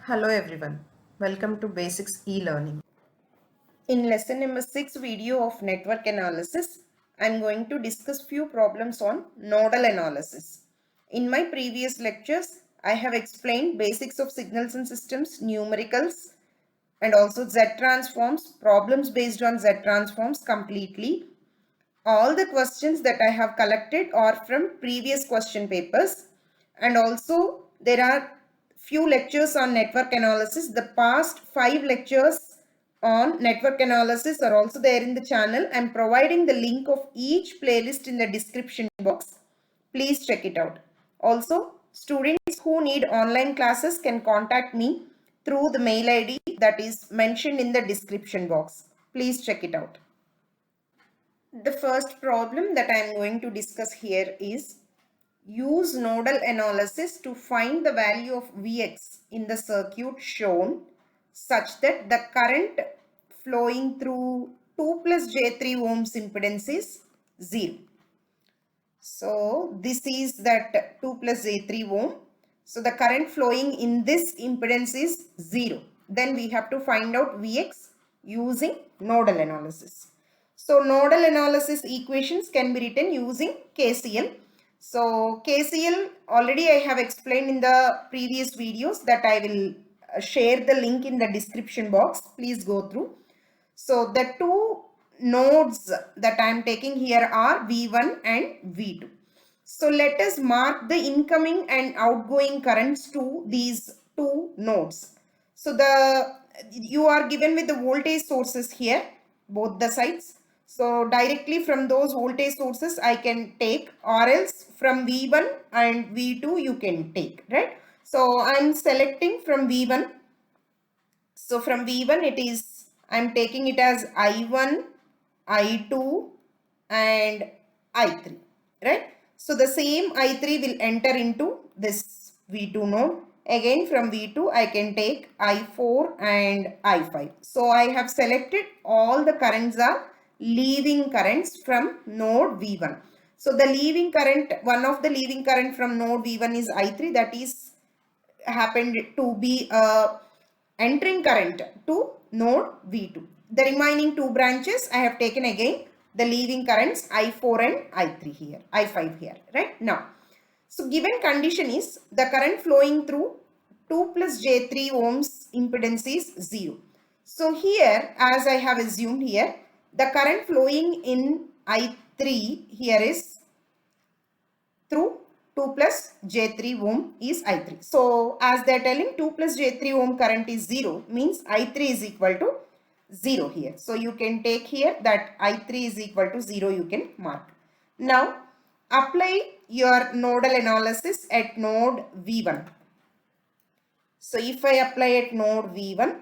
Hello everyone, welcome to Basics e-learning. In lesson number 6 video of network analysis, I am going to discuss few problems on nodal analysis. In my previous lectures, I have explained basics of signals and systems, numericals and also Z transforms, problems based on Z transforms completely. All the questions that I have collected are from previous question papers, and also there are few lectures on network analysis. The past 5 lectures on network analysis are also there in the channel. I am providing the link of each playlist in the description box. Please check it out. Also, students who need online classes can contact me through the mail ID that is mentioned in the description box. Please check it out. The first problem that I am going to discuss here is use nodal analysis to find the value of Vx in the circuit shown such that the current flowing through 2 plus J3 ohms impedance is 0. So this is that 2 plus J3 ohm. So the current flowing in this impedance is 0. Then we have to find out Vx using nodal analysis. So nodal analysis equations can be written using KCL. So KCL already I have explained in the previous videos that I will share the link in the description box. Please go through. So the two nodes that I am taking here are V1 and V2. So let us mark the incoming and outgoing currents to these two nodes. So you are given with the voltage sources here, both the sides. So directly from those voltage sources I can take, or else from V1 and V2 you can take, right? So I am selecting from V1. So from V1 it is, I am taking it as I1, I2 and I3, right? So the same I3 will enter into this V2 node. Again from V2 I can take I4 and I5. So I have selected all the currents are leaving currents from node V1. So the leaving current, one of the leaving current from node V1 is I3, that is happened to be a entering current to node V2. The remaining two branches I have taken again the leaving currents I4 and I3 here, I5 here, right? Now, so given condition is the current flowing through 2 plus J3 ohms impedance is 0. So here, as I have assumed here, the current flowing in I3 here is through 2 plus J3 ohm is I3. So as they are telling 2 plus J3 ohm current is 0, means I3 is equal to 0 here. So you can take here that I3 is equal to 0, you can mark. Now apply your nodal analysis at node V1. So if I apply at node V1,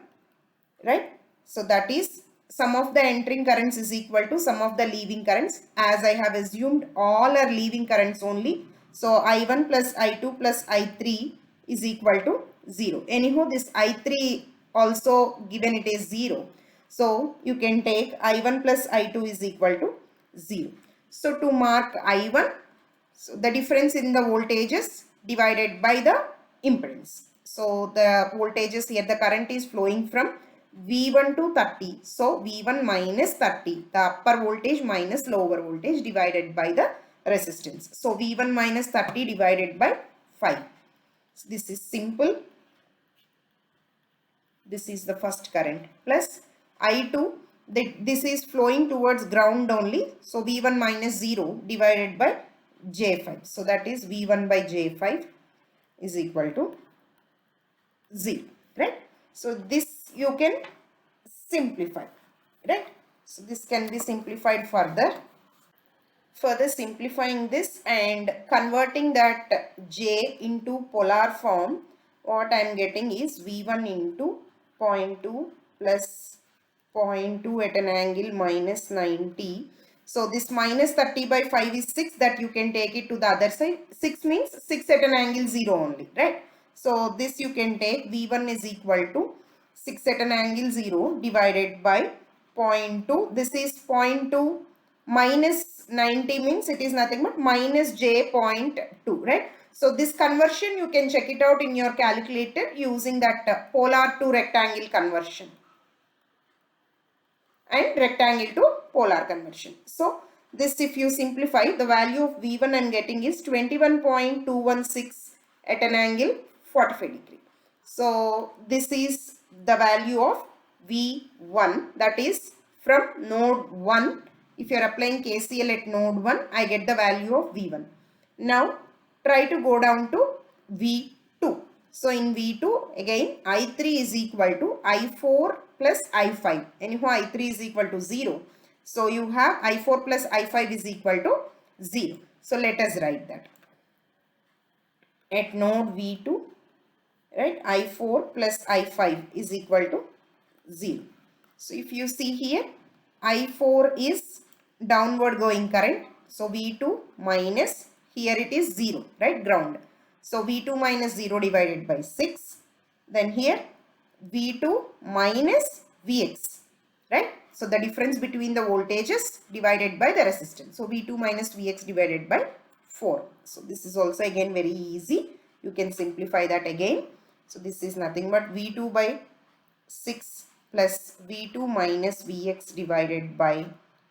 right? So that is sum of the entering currents is equal to sum of the leaving currents. As I have assumed all are leaving currents only. So I1 plus I2 plus I3 is equal to 0. Anyhow, this I3 also given it is 0. So you can take I1 plus I2 is equal to 0. So to mark I1, so the difference in the voltages divided by the impedance. So the voltages here, the current is flowing from V1 to 30. So V1 minus 30, the upper voltage minus lower voltage divided by the resistance. So V1 minus 30 divided by 5. So this is simple. This is the first current plus I2. This is flowing towards ground only. So V1 minus 0 divided by J5. So that is V1 by J5 is equal to 0, right? So this you can simplify, right? So this can be simplified further. Further simplifying this and converting that J into polar form, what I am getting is V1 into 0.2 plus 0.2 at an angle minus 90. So this minus 30 by 5 is 6, that you can take it to the other side. 6 means 6 at an angle 0 only, right? So this you can take V1 is equal to 6 at an angle 0 divided by 0.2. This is 0.2 minus 90 means it is nothing but minus J 0.2, right? So this conversion you can check it out in your calculator using that polar to rectangle conversion and rectangle to polar conversion. So this, if you simplify, the value of V1 I am getting is 21.216 at an angle 45 degree. So this is the value of V1, that is from node 1. If you are applying KCL at node 1, I get the value of V1. Now try to go down to V2. So in V2 again I3 is equal to I4 plus I5. Anyhow I3 is equal to 0. So you have I4 plus I5 is equal to 0. So let us write that. At node V2, right, I4 plus I5 is equal to 0. So if you see here, I4 is downward going current. So V2 minus, here it is 0, right, ground. So V2 minus 0 divided by 6. Then here V2 minus Vx, right. So the difference between the voltages divided by the resistance. So V2 minus Vx divided by 4. So this is also again very easy. You can simplify that again. So this is nothing but V2 by 6 plus V2 minus Vx divided by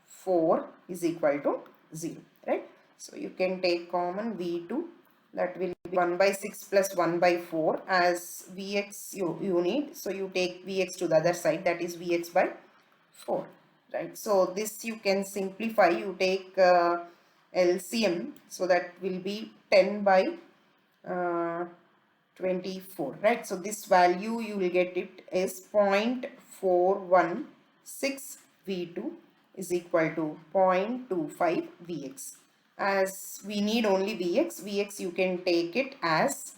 4 is equal to 0, right. So you can take common V2, that will be 1 by 6 plus 1 by 4 as Vx you need. So you take Vx to the other side, that is Vx by 4, right. So this you can simplify, you take LCM, so that will be 10 by 24, right. So this value you will get it is 0.416 V2 is equal to 0.25 Vx. As we need only Vx you can take it as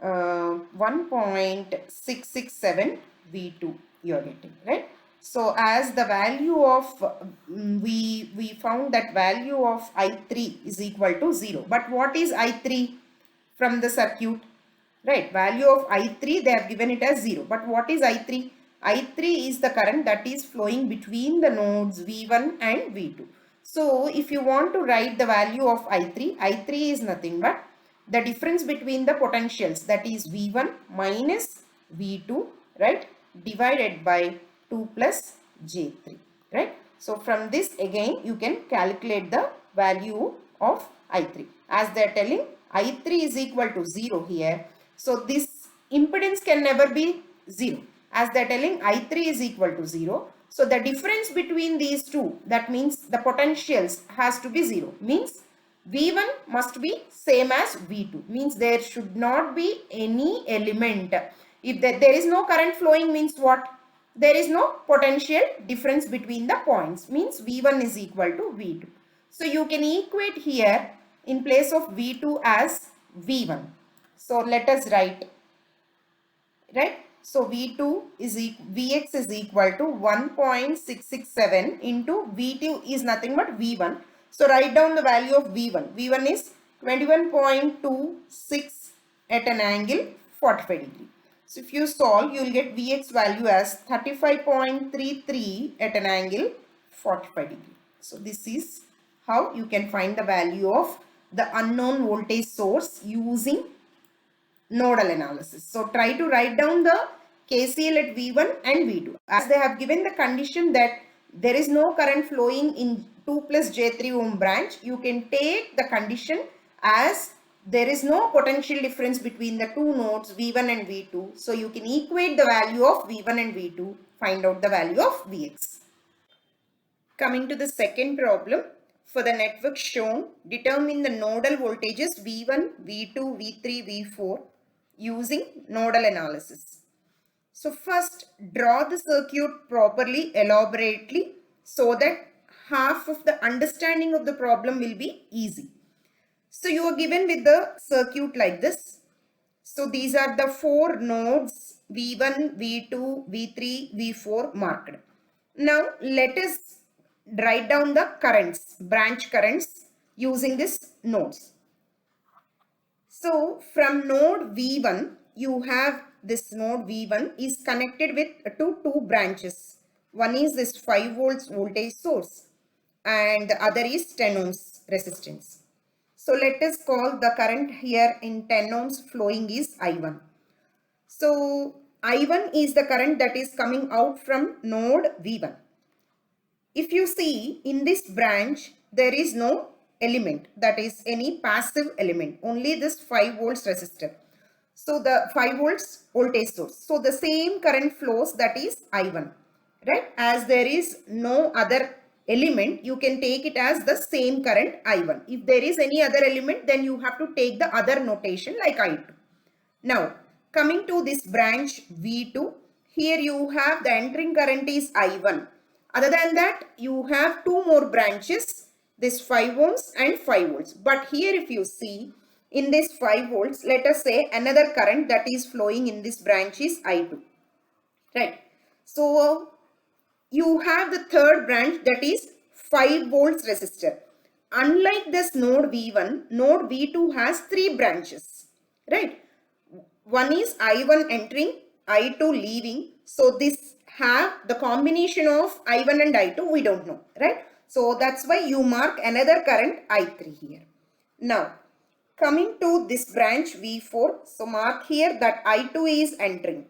1.667 V2 you are getting, right. So as the value of we found that value of I3 is equal to 0. But what is I3 from the circuit? Right, value of I3 they have given it as 0. But what is I3? I3 is the current that is flowing between the nodes V1 and V2. So if you want to write the value of I3, I3 is nothing but the difference between the potentials, that is V1 minus V2, right, divided by 2 plus J3, right. So from this again you can calculate the value of I3. As they are telling I3 is equal to 0 here. So this impedance can never be 0. As they are telling I3 is equal to 0. So the difference between these two, that means the potentials has to be 0. Means V1 must be same as V2. Means there should not be any element. If there is no current flowing, means what? There is no potential difference between the points. Means V1 is equal to V2. So you can equate here in place of V2 as V1. So let us write, right. So V2 is Vx is equal to 1.667 into V2 is nothing but V1. So write down the value of V1. V1 is 21.26 at an angle 45 degree. So if you solve, you will get Vx value as 35.33 at an angle 45 degree. So this is how you can find the value of the unknown voltage source using nodal analysis. So try to write down the KCL at V1 and V2. As they have given the condition that there is no current flowing in 2 plus J3 ohm branch, you can take the condition as there is no potential difference between the two nodes V1 and V2. So you can equate the value of V1 and V2, find out the value of Vx. Coming to the second problem, for the network shown, determine the nodal voltages V1, V2, V3, V4 using nodal analysis. So first draw the circuit properly, elaborately, so that half of the understanding of the problem will be easy. So you are given with the circuit like this. So these are the four nodes V1, V2, V3, V4 marked. Now let us write down the currents, branch currents using these nodes. So from node V1, you have this node V1 is connected with two branches. One is this 5 volts voltage source and the other is 10 ohms resistance. So let us call the current here in 10 ohms flowing is I1. So I1 is the current that is coming out from node V1. If you see in this branch, there is no element, that is any passive element, only this 5 volts resistor. So the 5 volts voltage source. So the same current flows, that is I1, right? As there is no other element, you can take it as the same current I1. If there is any other element, then you have to take the other notation like I2. Now, coming to this branch V2, here you have the entering current is I1. Other than that, you have two more branches, this 5 ohms and 5 volts. But here if you see, in this 5 volts, let us say another current that is flowing in this branch is I2. Right. So, you have the third branch that is 5 volts resistor. Unlike this node V1, node V2 has 3 branches. Right. One is I1 entering, I2 leaving. So this have the combination of I1 and I2 we don't know, right? So that's why you mark another current I3 here. Now coming to this branch V4, so mark here that I2 is entering,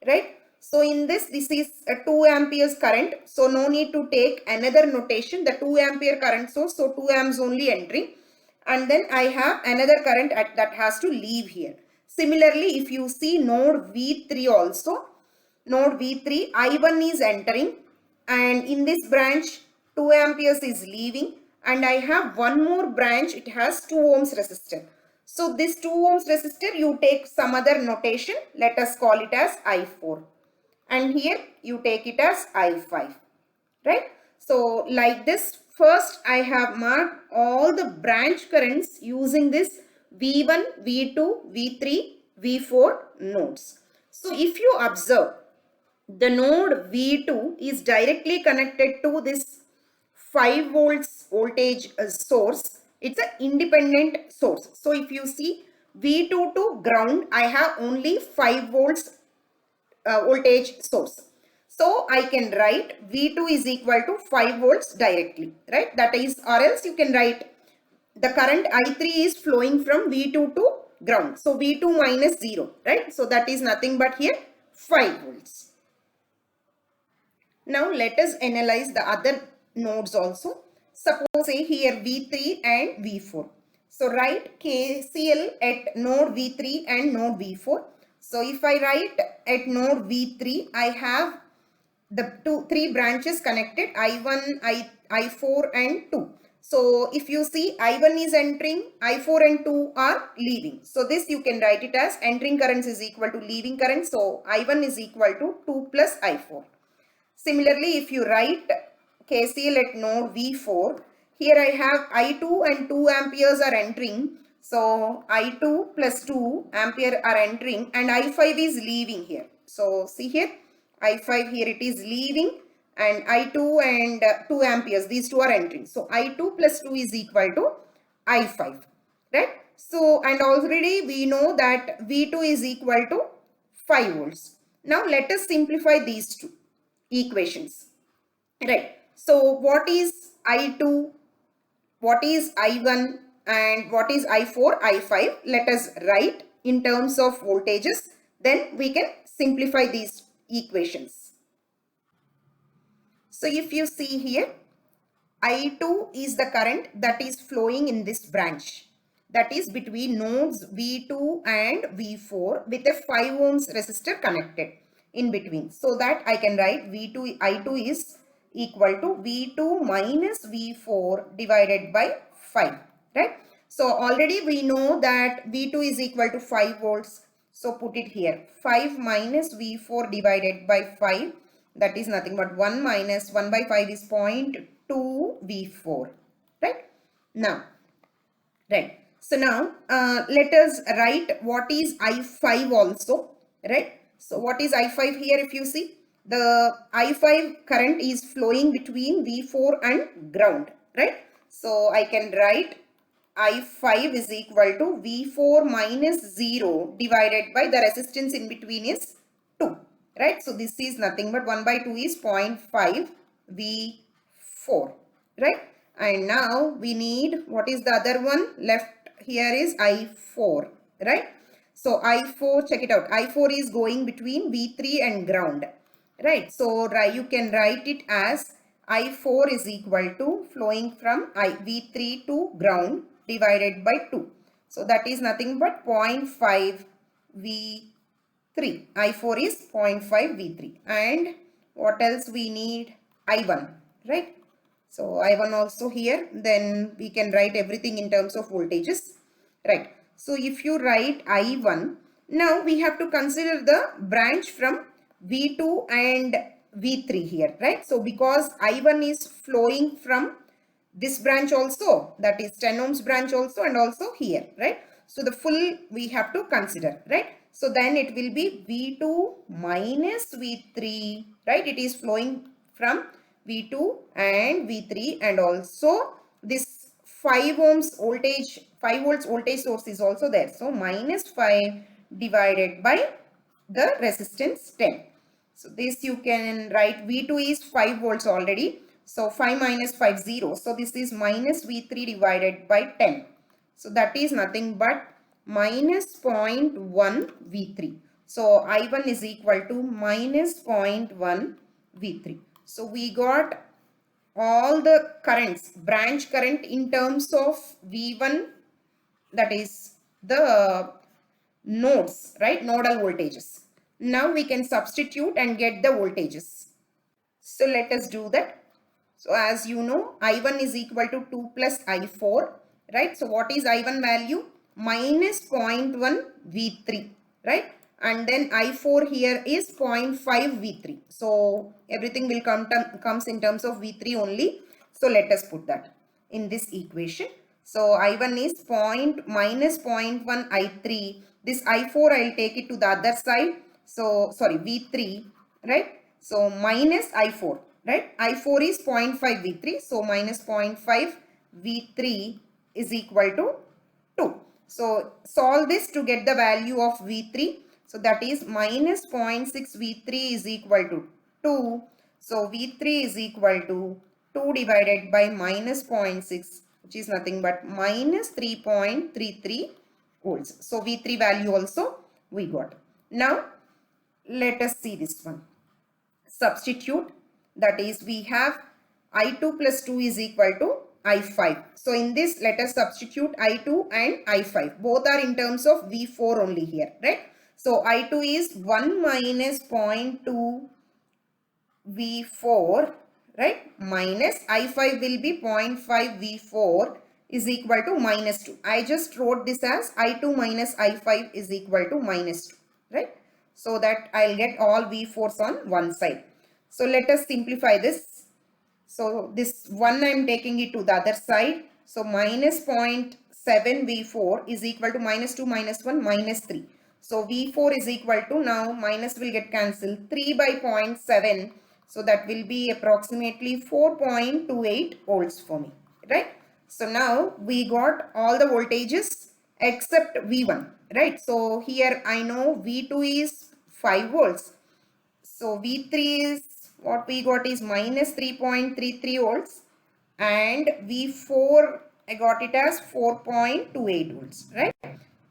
right? So in this is a 2 amperes current. So no need to take another notation, the 2 ampere current source. So 2 amps only entering. And then I have another current that has to leave here. Similarly, if you see node V3 also, node V3, I1 is entering and in this branch 2 amperes is leaving and I have one more branch, it has 2 ohms resistor. So this 2 ohms resistor you take some other notation, let us call it as I4 and here you take it as I5, right? So like this, first I have marked all the branch currents using this V1, V2, V3, V4 nodes. So if you observe, the node V2 is directly connected to this 5 volts voltage source. It's an independent source. So if you see V2 to ground, I have only 5 volts voltage source. So I can write V2 is equal to 5 volts directly, right? That is, or else you can write the current I3 is flowing from V2 to ground. So V2 minus 0, right? So that is nothing but here 5 volts. Now let us analyze the other nodes also. Suppose say here V3 and V4. So write KCL at node V3 and node V4. So if I write at node V3, I have the three branches connected, I1, I4 and 2. So if you see I1 is entering, I4 and 2 are leaving. So this you can write it as entering currents is equal to leaving current. So I1 is equal to 2 plus I4. Similarly, if you write KCL at node V4, here I have I2 and 2 amperes are entering. So I2 plus 2 ampere are entering and I5 is leaving here. So see here, I5 here it is leaving and I2 and 2 amperes, these two are entering. So I2 plus 2 is equal to I5, right? So and already we know that V2 is equal to 5 volts. Now let us simplify these two equations, right? So what is I2, what is I1 and what is I4, I5? Let us write in terms of voltages, then we can simplify these equations. So if you see here, I2 is the current that is flowing in this branch, that is between nodes V2 and V4 with a 5 ohms resistor connected in between. So that I can write V2, I2 is equal to V2 minus V4 divided by 5, right? So already we know that V2 is equal to 5 volts. So put it here, 5 minus V4 divided by 5, that is nothing but 1 minus 1 by 5 is 0.2 V4, right? Now, right. So now let us write what is I5 also, right? So what is I5 here? If you see, the I5 current is flowing between V4 and ground, right? So I can write I5 is equal to V4 minus 0 divided by the resistance in between is 2, right? So this is nothing but 1 by 2 is 0.5 V4, right? And now we need, what is the other one left? here is I4, right? So I4, check it out. I4 is going between V3 and ground, right? So you can write it as I4 is equal to flowing from V3 to ground divided by 2. So that is nothing but 0.5 V3. I4 is 0.5 V3. And what else we need? I1, right? So I1 also here, then we can write everything in terms of voltages, right? So if you write I1, now we have to consider the branch from V2 and V3 here, right? So because I1 is flowing from this branch also, that is 10 ohms branch also, and also here, right? So the full we have to consider, right? So then it will be V2 minus V3, right? It is flowing from V2 and V3, and also this 5 ohms voltage, 5 volts voltage source is also there. So minus 5 divided by the resistance 10. So this you can write, V2 is 5 volts already. So 5 minus 5, 0. So this is minus V3 divided by 10. So that is nothing but minus 0.1 V3. So I1 is equal to minus 0.1 V3. So we got all the currents, branch current in terms of V1, that is the nodes, right? Nodal voltages. Now we can substitute and get the voltages. So let us do that. So as you know, I1 is equal to 2 plus I4, right? So what is I1 value? Minus 0.1 V3, right? And then I4 here is 0.5 V3. So everything will comes in terms of V3 only. So let us put that in this equation. So I1 is minus 0.1 I3. This I4 I will take it to the other side. So sorry, V3, right? So minus I4, right? I4 is 0.5 V3. So minus 0.5 V3 is equal to 2. So solve this to get the value of V3. So that is minus 0.6 V3 is equal to 2. So V3 is equal to 2 divided by minus 0.6, which is nothing but minus 3.33 volts. So V3 value also we got. Now let us see this one. Substitute, that is we have I2 plus 2 is equal to I5. So in this let us substitute I2 and I5. Both are in terms of V4 only here, right? So I2 is 1 minus 0.2 V4, right? Minus I5 will be 0.5 V4 is equal to minus 2. I just wrote this as I2 minus I5 is equal to minus 2, right? So that I'll get all V4s on one side. So let us simplify this. So this 1 I am taking it to the other side. So minus 0.7 V4 is equal to minus 2 minus 1 minus 3. So V4 is equal to, now minus will get cancelled, 3 by 0.7. So that will be approximately 4.28 volts for me, right? So now we got all the voltages except V1, right? So here I know V2 is 5 volts. So V3 is, what we got is minus 3.33 volts, and V4 I got it as 4.28 volts, right?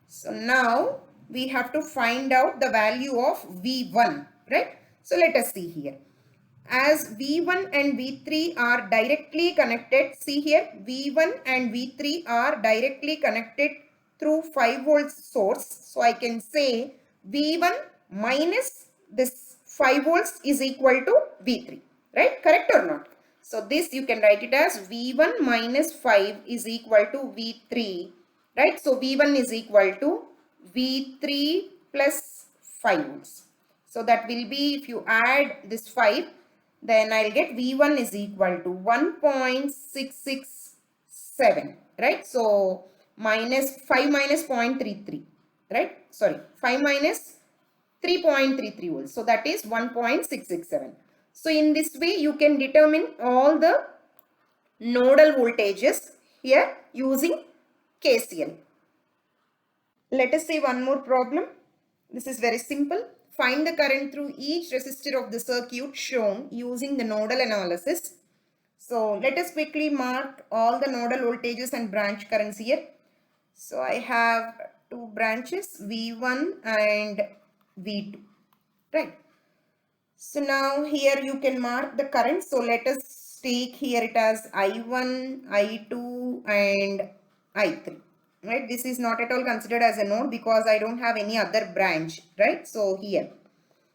So now we have to find out the value of V1, right? So let us see here. As V1 and V3 are directly connected, see here, V1 and V3 are directly connected through 5 volts source. So I can say V1 minus this 5 volts is equal to V3, right? Correct or not? So this you can write it as V1 minus 5 is equal to V3, right? So V1 is equal to V3 plus 5 volts. So that will be, if you add this 5, then I'll get V1 is equal to 1.667, right? So minus 5 minus 0.33, right? Sorry, 5 minus 3.33 volts. So that is 1.667. So in this way, you can determine all the nodal voltages here using KCL. Let us see one more problem. This is very simple. Find the current through each resistor of the circuit shown using the nodal analysis. So let us quickly mark all the nodal voltages and branch currents here. So I have two branches, V1 and V2, right? So now here you can mark the current. So let us take here it as I1, I2 and I3, right? This is not at all considered as a node because I don't have any other branch, right? So here,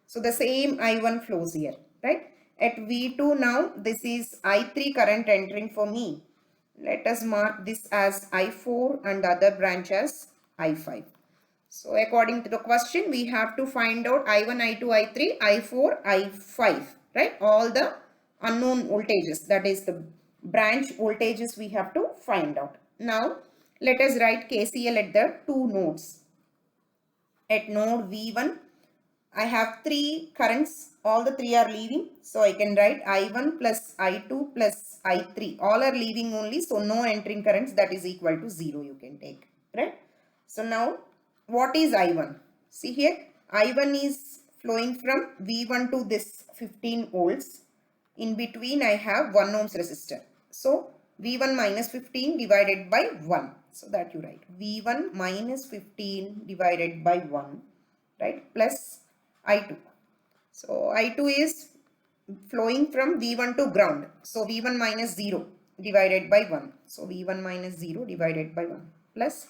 so the same I1 flows here, right? At V2 now, this is I3 current entering for me. Let us mark this as I4 and the other branch as I5. So according to the question, we have to find out I1, I2, I3, I4, I5, right? All the unknown voltages, that is the branch voltages we have to find out. Now, let us write KCL at the two nodes. At node V1, I have three currents, all the three are leaving. So I can write I1 plus I2 plus I3. All are leaving only, so no entering currents, that is equal to 0 you can take, right? So now, what is I1? See here, I1 is flowing from V1 to this 15 volts. In between I have 1 ohms resistor. So V1 minus 15 divided by 1. So that you write V1 minus 15 divided by 1, right, plus I2. So I2 is flowing from V1 to ground. So V1 minus 0 divided by 1. So V1 minus 0 divided by 1 plus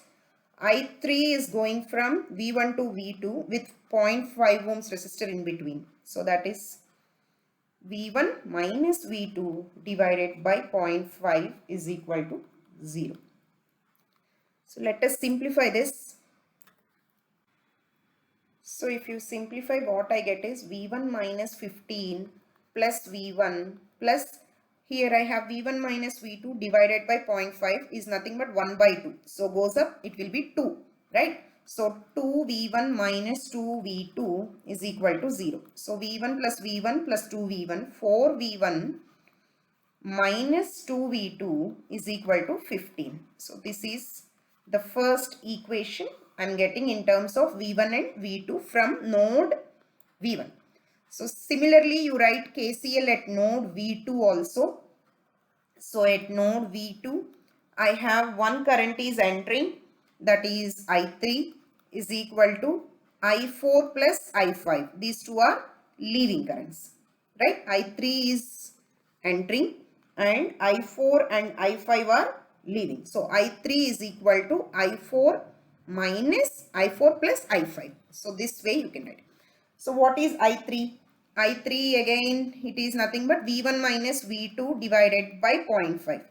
I3 is going from V1 to V2 with 0.5 ohms resistor in between. So that is V1 minus V2 divided by 0.5 is equal to 0. So let us simplify this. So if you simplify, what I get is V1 minus 15 plus V1 plus, here I have V1 minus V2 divided by 0.5 is nothing but 1 by 2. So goes up, it will be 2, right? So 2V1 minus 2V2 is equal to 0. So V1 plus V1 plus 2V1, 4V1 minus 2V2 is equal to 15. So this is the first equation I'm getting in terms of V1 and V2 from node V1. So similarly, you write KCL at node V2 also. So at node V2, I have one current is entering, that is I3 is equal to I4 plus I5. These two are leaving currents, right? I3 is entering and I4 and I5 are leaving. So I3 is equal to I4 minus I4 plus I5. So this way you can write. So what is I3? I3 again, it is nothing but V1 minus V2 divided by 0.5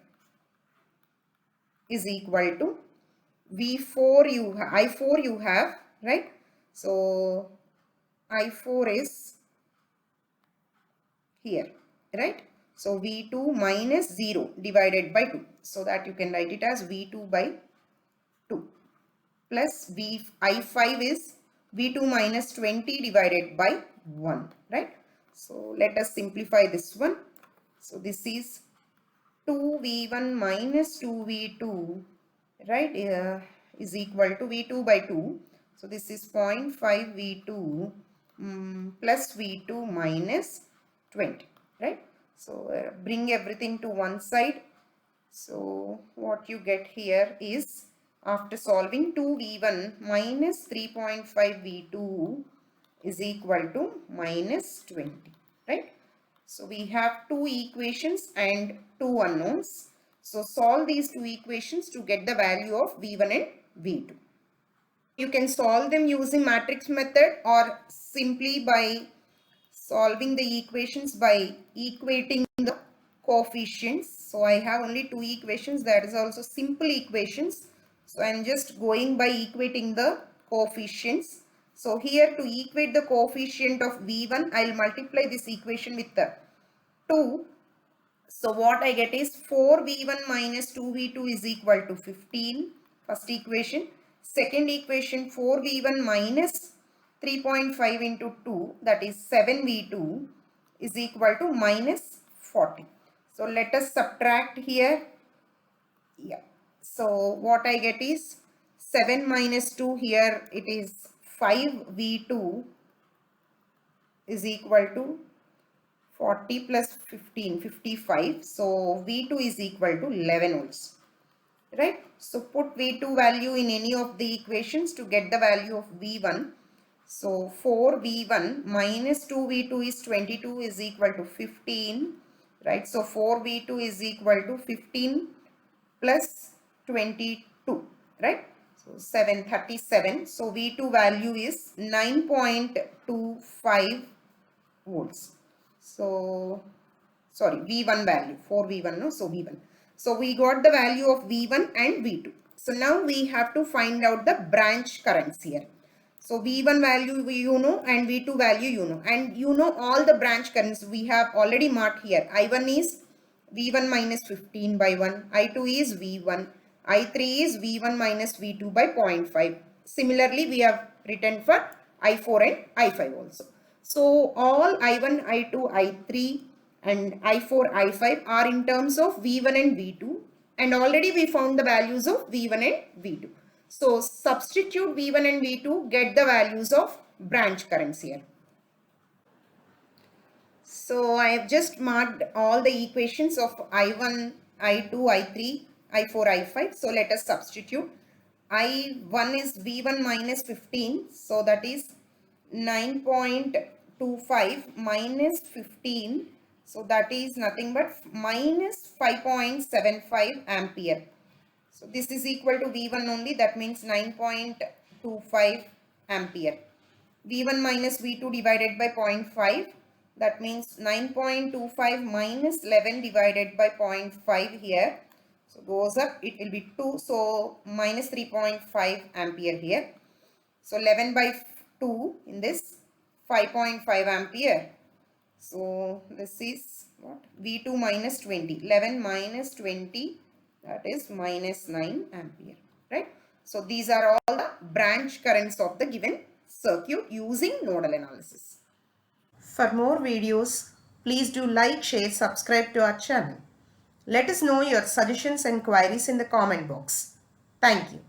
is equal to V4 I4 you have, right? So I4 is here, right? So V2 minus 0 divided by 2. So that you can write it as V2 by 2 plus I5 is V2 minus 20 divided by 1, right? So let us simplify this one. So this is 2V1 minus 2V2, right, is equal to V2 by 2. So this is 0.5 V2 plus V2 minus 20, right? So bring everything to one side. So what you get here is, after solving, 2V1 minus 3.5 V2 is equal to minus 20, right? So we have two equations and two unknowns. So solve these two equations to get the value of V1 and V2. You can solve them using matrix method or simply by solving the equations by equating the coefficients. So I have only two equations, that is also simple equations. So I am just going by equating the coefficients. So here to equate the coefficient of V1, I will multiply this equation with the 2. So what I get is 4V1 minus 2V2 is equal to 15. First equation. Second equation, 4V1 minus 3.5 into 2, that is 7V2 is equal to minus 40. So let us subtract here. Yeah. So what I get is 7 minus 2, here it is 5V2 is equal to 40 plus 15, 55. So V2 is equal to 11 volts, right? So put V2 value in any of the equations to get the value of V1. So 4V1 minus 2V2 is 22 is equal to 15, right? So 4V2 is equal to 15 plus 22, right? So 737. So V2 value is 9.25 volts. So sorry, V1 value, 4V1, no, so V1. So we got the value of V1 and V2. So now we have to find out the branch currents here. So V1 value you know and V2 value you know, and you know all the branch currents we have already marked here. I1 is V1 minus 15 by 1, I2 is V1, I3 is V1 minus V2 by 0.5. Similarly, we have written for I4 and I5 also. So all I1, I2, I3 and I4, I5 are in terms of V1 and V2, and already we found the values of V1 and V2. So substitute V1 and V2, get the values of branch currents here. So I have just marked all the equations of I1, I2, I3, I4, I5. So let us substitute. I1 is V1 minus 15. So that is 9.25 minus 15. So that is nothing but minus 5.75 ampere. So this is equal to V1 only. That means 9.25 ampere. V1 minus V2 divided by 0.5. That means 9.25 minus 11 divided by 0.5 here. So goes up, it will be 2. So minus 3.5 ampere here. So 11 by 2 in this 5.5 ampere. So this is what? V2 minus 20. 11 minus 20, that is minus 9 ampere. Right? So these are all the branch currents of the given circuit using nodal analysis. For more videos, please do like, share, subscribe to our channel. Let us know your suggestions and queries in the comment box. Thank you.